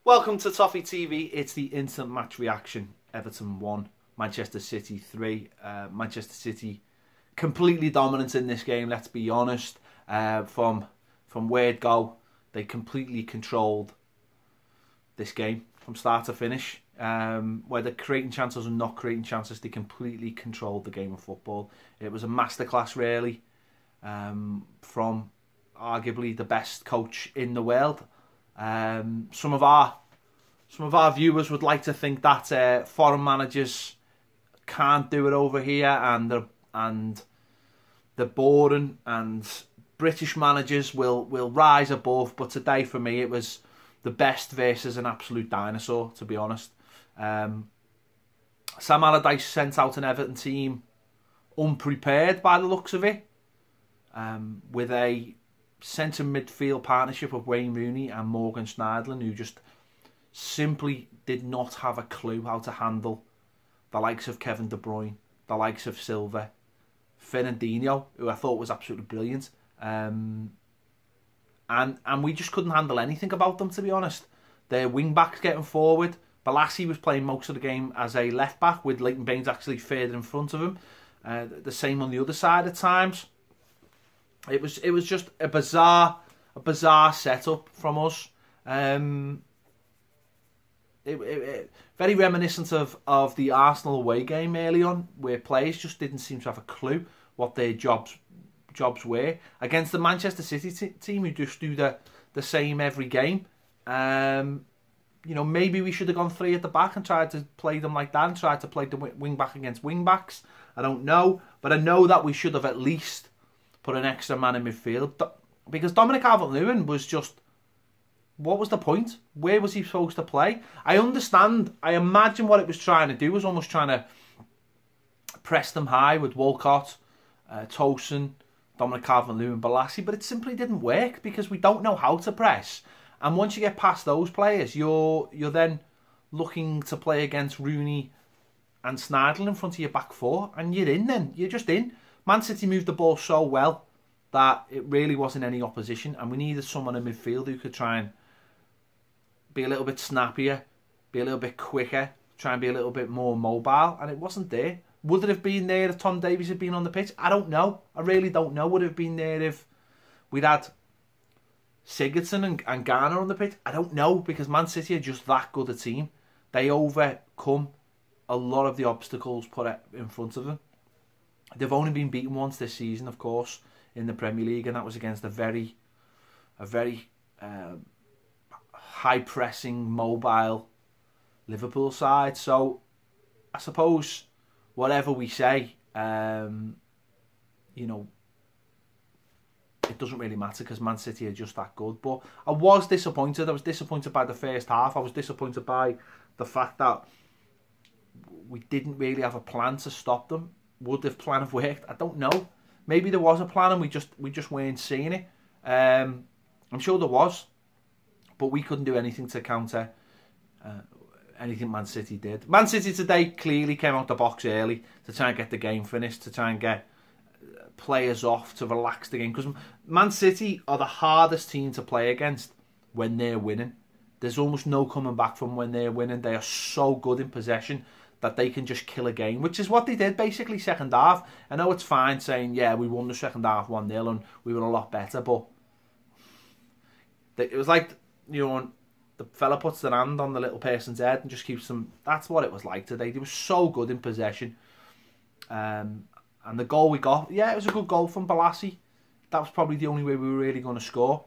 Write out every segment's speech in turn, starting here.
Welcome to Toffee TV. It's the instant match reaction. Everton 1, Manchester City 3. Manchester City completely dominant in this game, let's be honest. From word go, they completely controlled this game from start to finish. Whether creating chances or not creating chances, they completely controlled the game of football. It was a masterclass, really, from arguably the best coach in the world. Some of our viewers would like to think that foreign managers can't do it over here, and they're boring, and British managers will rise above. But today, for me, it was the best versus an absolute dinosaur, to be honest. Sam Allardyce sent out an Everton team unprepared by the looks of it, with a centre midfield partnership of Wayne Rooney and Morgan Schneiderlin, who just simply did not have a clue how to handle the likes of Kevin De Bruyne, the likes of Silva, Fernandinho, who I thought was absolutely brilliant, and we just couldn't handle anything about them, to be honest. Their wing backs getting forward. Balassi was playing most of the game as a left back, with Leighton Baines actually further in front of him. The same on the other side at times. It was just a bizarre setup from us. Very reminiscent of the Arsenal away game early on, where players just didn't seem to have a clue what their jobs were, against the Manchester City team, who just do the same every game. You know, maybe we should have gone 3 at the back and tried to play them like that, and tried to play the wing back against wing backs. I don't know, but I know that we should have at least put an extra man in midfield, because Dominic Calvert-Lewin was just, what was the point? Where was he supposed to play? I understand, I imagine what it was trying to do was almost trying to press them high with Walcott, Tosin, Dominic Calvert-Lewin, Balassi, but it simply didn't work because we don't know how to press. And once you get past those players, you're then looking to play against Rooney and Schneiderlin in front of your back four, and you're in then. You're just in. Man City moved the ball so well that it really wasn't any opposition, and we needed someone in midfield who could try and be a little bit snappier, be a little bit quicker, try and be a little bit more mobile, and it wasn't there. Would it have been there if Tom Davies had been on the pitch? I don't know. I really don't know. Would it have been there if we'd had Sigurdsson and Garner on the pitch? I don't know, because Man City are just that good a team. They overcome a lot of the obstacles put in front of them. They've only been beaten once this season, of course, in the Premier League, and that was against a very high-pressing, mobile Liverpool side. So I suppose whatever we say, you know, it doesn't really matter, because Man City are just that good. But I was disappointed. I was disappointed by the first half. I was disappointed by the fact that we didn't really have a plan to stop them. Would the plan have worked? I don't know. Maybe there was a plan and we just weren't seeing it. I'm sure there was, but we couldn't do anything to counter anything Man City did. Man City today clearly came out the box early to try and get the game finished, to try and get players off, to relax the game, because Man City are the hardest team to play against when they're winning. There's almost no coming back from when they're winning. They are so good in possession that they can just kill a game, which is what they did basically second half. I know it's fine saying, yeah, we won the second half 1-0 and we were a lot better, but it was like, you know, the fella puts their hand on the little person's head and just keeps them. That's what it was like today. They were so good in possession. And the goal we got, yeah, it was a good goal from Balassi. That was probably the only way we were really going to score.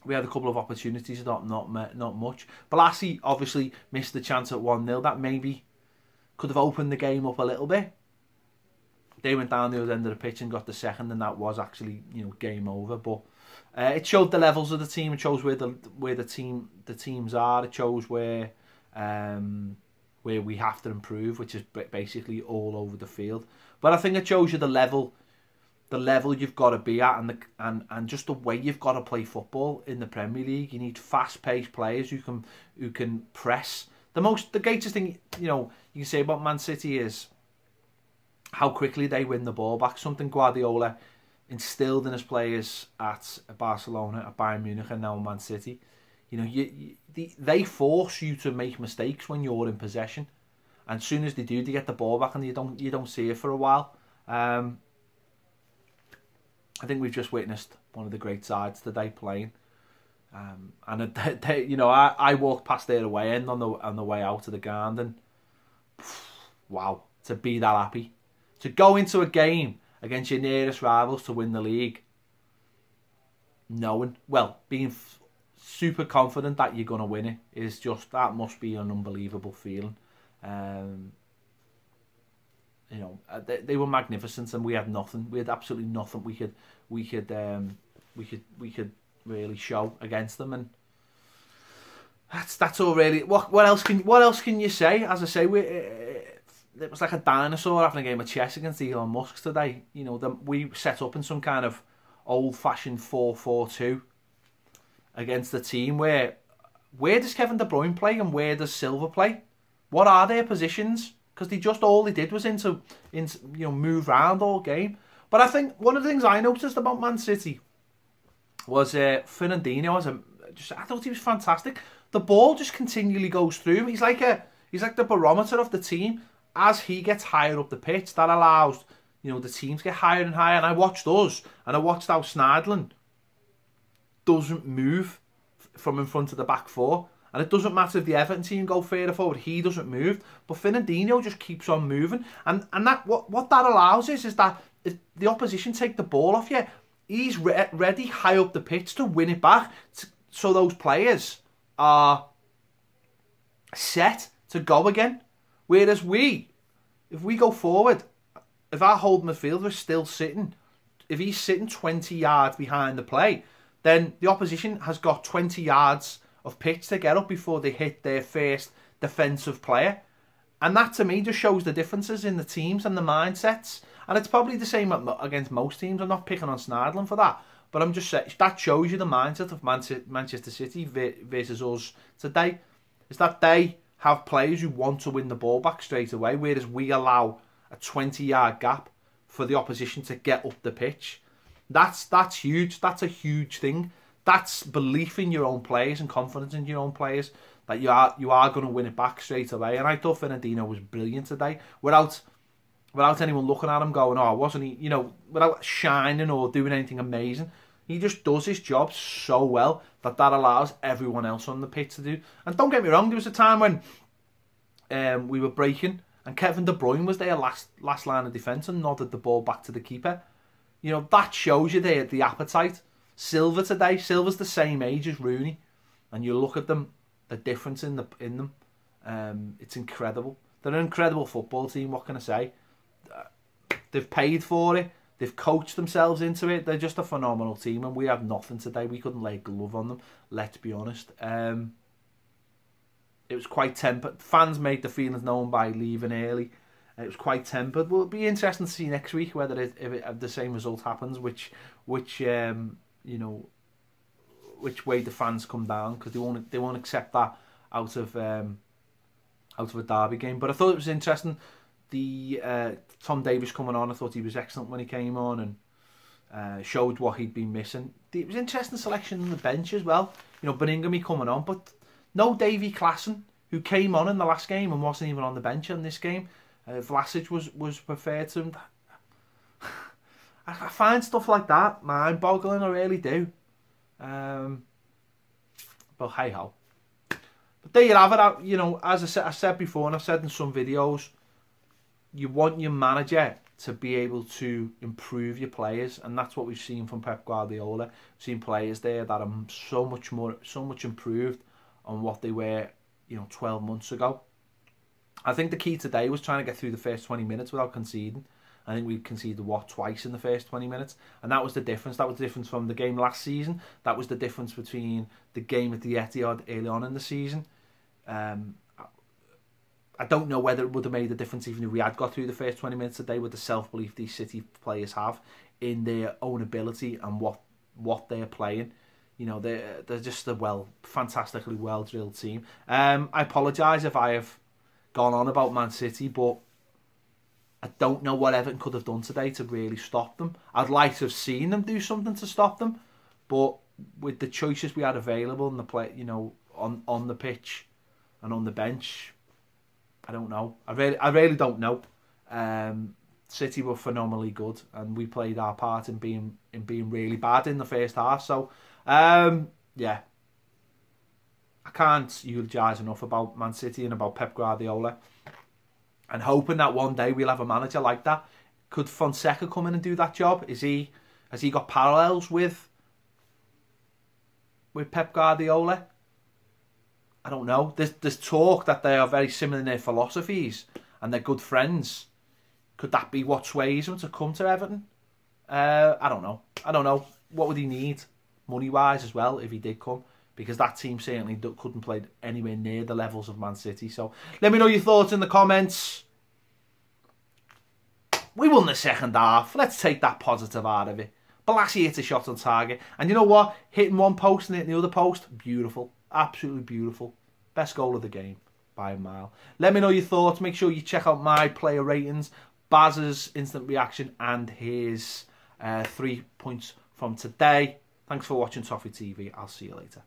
We had a couple of opportunities, not much. Balassi obviously missed the chance at 1-0. That maybe could have opened the game up a little bit. They went down the other end of the pitch and got the second, and that was actually, you know, game over. But it showed the levels of the team. It shows where the teams are. It shows where we have to improve, which is basically all over the field. But I think it shows you the level you've got to be at, and just the way you've got to play football in the Premier League. You need fast-paced players who can press. The greatest thing, you know, you can say about Man City is how quickly they win the ball back. Something Guardiola instilled in his players at Barcelona, at Bayern Munich, and now Man City. You know, they force you to make mistakes when you're in possession, and as soon as they do, they get the ball back, and you don't see it for a while. I think we've just witnessed one of the great sides today playing. And you know, I walked past their away end on the way out of the ground, and wow, to be that happy, to go into a game against your nearest rivals to win the league, being super confident that you're gonna win it is just, that must be an unbelievable feeling. You know, they were magnificent, and we had nothing. We had absolutely nothing we could really show against them, and that's all really. What else can you say? As I say, it was like a dinosaur having a game of chess against Elon Musk today. You know, we set up in some kind of old-fashioned 4-4-2 against the team where does Kevin De Bruyne play and where does Silva play? What are their positions? Because all they did was move around all game. But I think one of the things I noticed about Man City was Fernandinho. I thought he was fantastic. The ball just continually goes through him. He's like the barometer of the team. As he gets higher up the pitch, that allows, you know, the teams get higher and higher. And I watched us, and I watched how Sneijderlin doesn't move from in front of the back four. And it doesn't matter if the Everton team go further forward, he doesn't move. But Fernandinho just keeps on moving. And that what that allows is that if the opposition take the ball off you, he's ready high up the pitch to win it back. So those players are set to go again. Whereas if we go forward, if our holding midfielder is still sitting, if he's sitting 20 yards behind the play, then the opposition has got 20 yards of pitch to get up before they hit their first defensive player. And that to me just shows the differences in the teams and the mindsets. And it's probably the same against most teams. I'm not picking on Sneijderlin for that. But I'm just saying, that shows you the mindset of Manchester City versus us today. Is that they have players who want to win the ball back straight away, whereas we allow a 20-yard gap for the opposition to get up the pitch. That's huge. That's a huge thing. That's belief in your own players and confidence in your own players, that you are going to win it back straight away. And I thought Fernandinho was brilliant today, without anyone looking at him going, oh, wasn't he, you know, without shining or doing anything amazing. He just does his job so well that allows everyone else on the pitch to do. And don't get me wrong, there was a time when we were breaking and Kevin De Bruyne was there last line of defence and nodded the ball back to the keeper. You know, that shows you the appetite. Silva's the same age as Rooney, and you look at them, the difference in them. It's incredible. They're an incredible football team. What can I say? They've paid for it. They've coached themselves into it. They're just a phenomenal team, and we had nothing today. We couldn't lay a glove on them. Let's be honest. It was quite tempered. Fans made the feelings known by leaving early. It was quite tempered. Well, it'll be interesting to see next week whether if the same result happens, which way the fans come down, because they won't accept that out of a derby game. But I thought it was interesting. The Tom Davies coming on, I thought he was excellent when he came on and showed what he'd been missing. It was interesting selection on the bench as well. You know, Beningame coming on, but no Davy Klaassen, who came on in the last game and wasn't even on the bench in this game. Vlasic was preferred to him. I find stuff like that mind-boggling, I really do. But hey ho. But there you have it. You know, as I said before, and I've said in some videos, you want your manager to be able to improve your players, and that's what we've seen from Pep Guardiola. We've seen players there that are so much improved on what they were, 12 months ago. I think the key today was trying to get through the first 20 minutes without conceding. I think we conceded twice in the first 20 minutes, and that was the difference. That was the difference from the game last season. That was the difference between the game at the Etihad early on in the season. I don't know whether it would have made a difference even if we had got through the first 20 minutes today, with the self-belief these City players have in their own ability and what they're playing. They're just a fantastically well-drilled team. I apologise if I have gone on about Man City, but I don't know what Everton could have done today to really stop them. I'd like to have seen them do something to stop them, but with the choices we had available in the play, you know, on the pitch and on the bench, I don't know. I really don't know. City were phenomenally good, and we played our part in being really bad in the first half. So, yeah, I can't eulogise enough about Man City and about Pep Guardiola, and hoping that one day we'll have a manager like that. Could Fonseca come in and do that job? Has he got parallels with Pep Guardiola? I don't know. There's talk that they are very similar in their philosophies and they're good friends. Could that be what sways him to come to Everton? I don't know. I don't know. What would he need money-wise as well if he did come? Because that team certainly couldn't play anywhere near the levels of Man City. So let me know your thoughts in the comments. We won the second half. Let's take that positive out of it. Balassi hit a shot on target. And you know what? Hitting one post and hitting the other post, beautiful. Absolutely beautiful. Best goal of the game by a mile. Let me know your thoughts. Make sure you check out my player ratings, Baz's instant reaction, and his 3 points from today. Thanks for watching Toffee TV. I'll see you later.